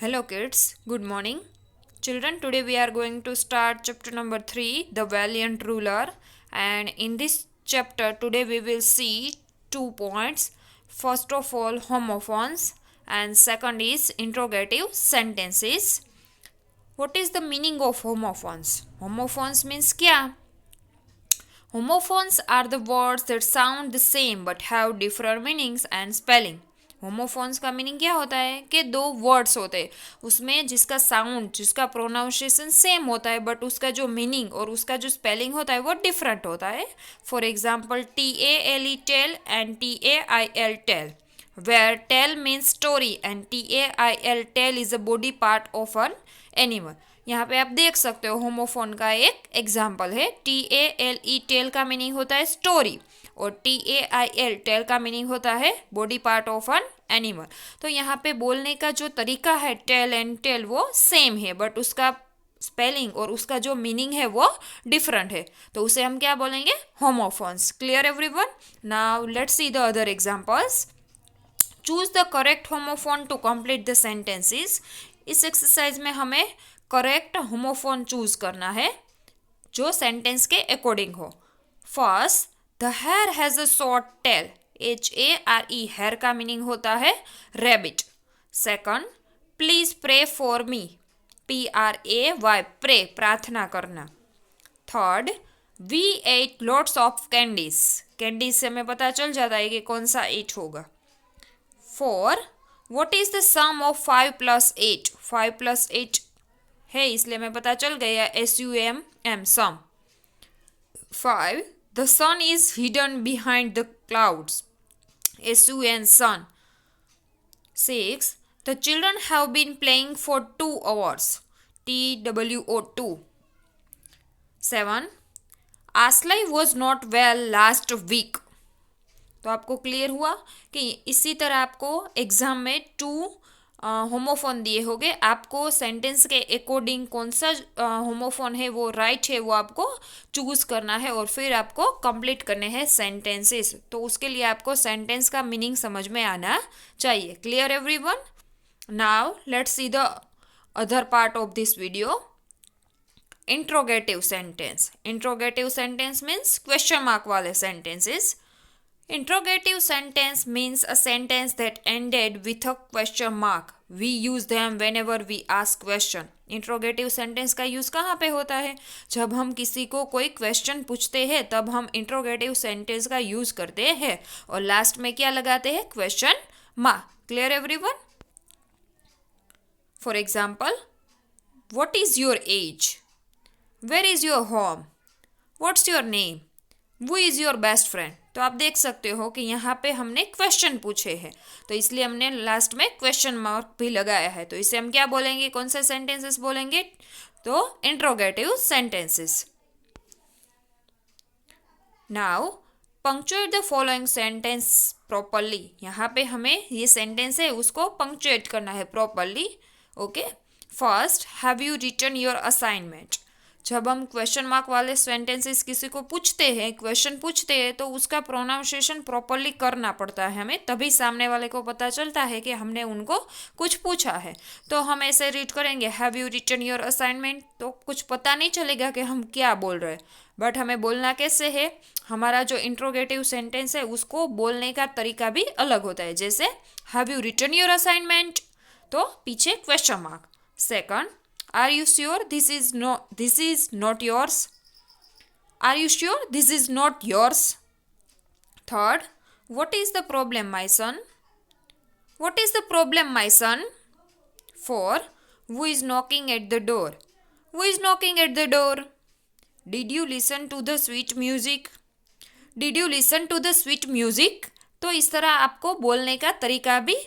Hello kids, good morning. Children, today we are going to start chapter number 3, The Valiant Ruler. And in this chapter, today we will see 2 points. First of all, homophones, and second is interrogative sentences. What is the meaning of homophones? Homophones means क्या? Homophones are the words that sound the same but have different meanings and spelling. Homophones का meaning क्या होता है कि दो words होते हैं उसमें जिसका साउंड जिसका प्रोनाउंसिएशन सेम होता है बट उसका जो मीनिंग और उसका जो स्पेलिंग होता है वो डिफरेंट होता है. For example TALE tale and TAIL tail, where tell means story and TAIL tell is a body part of an animal. यहाँ पे आप देख सकते हो होमोफोन का एक एग्जाम्पल है. TALE टेल का मीनिंग होता है स्टोरी और TAIL टेल का मीनिंग होता है body part of an animal. तो यहाँ पे बोलने का जो तरीका है टेल एंड टेल वो सेम है बट उसका स्पेलिंग और उसका जो मीनिंग है वो डिफरेंट है. तो उसे हम क्या बोलेंगे? Homophones. Clear everyone? Now let's see the other examples. Choose the correct homophone to complete the sentences. इस एक्सरसाइज में हमें करेक्ट होमोफोन चूज करना है जो सेंटेंस के अकॉर्डिंग हो. First, the hare has a short tail. HARE hare का meaning होता है rabbit. Second, please pray for me. PRAY pray प्रार्थना करना. Third, we ate lots of candies. Candies से हमें पता चल जाता है कि कौन सा 8 होगा. 4, what is the sum of 5 + 8. 5 + 8 है इसलिए हमें पता चल गया SUMM sum. 5, the sun is hidden behind the clouds. SUN sun. 6, the children have been playing for 2 hours. TWO2. 7, Aslai was not well last week. तो आपको क्लियर हुआ कि इसी तरह आपको एग्जाम में 2 होमोफोन दिए होंगे. आपको सेंटेंस के अकॉर्डिंग कौन सा होमोफोन है वो राइट है वो आपको चूज करना है और फिर आपको कंप्लीट करने हैं सेंटेंसेस. तो उसके लिए आपको सेंटेंस का मीनिंग समझ में आना चाहिए. Clear everyone? Now let's see the other part of this video. Interrogative sentence. Interrogative sentence means question mark वाले sentences. Interrogative sentence means a sentence that ended with a question mark. We use them whenever we ask question. Interrogative sentence का use कहाँ पे होता है? जब हम किसी को कोई क्वेश्चन पूछते हैं तब हम interrogative sentence का यूज़ करते हैं और लास्ट में क्या लगाते हैं? Question mark. Clear everyone? For example, what is your age? Where is your home? What's your name? Who is your best friend? तो आप देख सकते हो कि यहाँ पे हमने क्वेश्चन पूछे हैं तो इसलिए हमने लास्ट में क्वेश्चन मार्क भी लगाया है. तो इसे हम क्या बोलेंगे? कौन से सेंटेंसेस बोलेंगे? तो interrogative sentences. Now punctuate the following sentence properly. यहाँ पे हमें ये सेंटेंस है उसको पंक्चुएट करना है properly. Okay. First, have you written your assignment. जब हम क्वेश्चन मार्क वाले सेंटेंसेस किसी को पूछते हैं क्वेश्चन पूछते हैं तो उसका प्रोनाउंसिएशन प्रॉपरली करना पड़ता है हमें, तभी सामने वाले को पता चलता है कि हमने उनको कुछ पूछा है. तो हम ऐसे रीड करेंगे have you written your assignment तो कुछ पता नहीं चलेगा कि हम क्या बोल रहे हैं. बट हमें बोलना कैसे है? हमारा जो इंट्रोगेटिव सेंटेंस है उसको बोलने का तरीका भी अलग होता है. जैसे have you written your assignment तो पीछे question mark. Second, are you sure this is not yours? Are you sure this is not yours? Third, what is the problem, my son? What is the problem, my son? 4, who is knocking at the door? Who is knocking at the door? Did you listen to the sweet music? Did you listen to the sweet music? तो इस तरह आपको बोलने का तरीका भी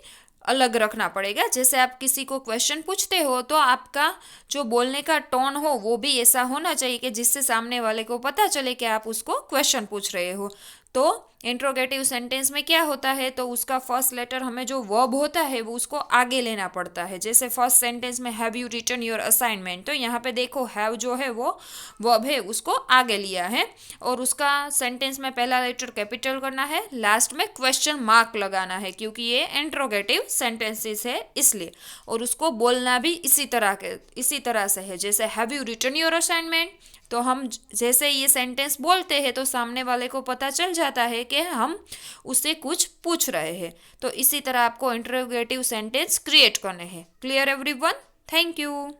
अलग रखना पड़ेगा. जैसे आप किसी को क्वेश्चन पूछते हो तो आपका जो बोलने का टोन हो वो भी ऐसा होना चाहिए कि जिससे सामने वाले को पता चले कि आप उसको क्वेश्चन पूछ रहे हो. तो इंट्रोगेटिव सेंटेंस में क्या होता है, तो उसका फर्स्ट लेटर हमें जो वर्ब होता है वो उसको आगे लेना पड़ता है। जैसे फर्स्ट सेंटेंस में have you written your assignment, तो यहाँ पे देखो हैव जो है वो वर्ब है, उसको आगे लिया है और उसका सेंटेंस में पहला लेटर कैपिटल करना है, लास्ट में क्वेश्चन मार्क लगाना है क्योंकि ये इंट्रोगेटिव सेंटेंसेस है इसलिए। और उसको बोलना भी इसी तरह से है। जैसे have you written your assignment, तो हम जैसे ये सेंटेंस बोलते हैं तो सामने वाले को पता चल जाता है कि हम उससे कुछ पूछ रहे हैं। तो इसी तरह आपको इंटरोगेटिव सेंटेंस क्रिएट करने हैं। Clear everyone? Thank you.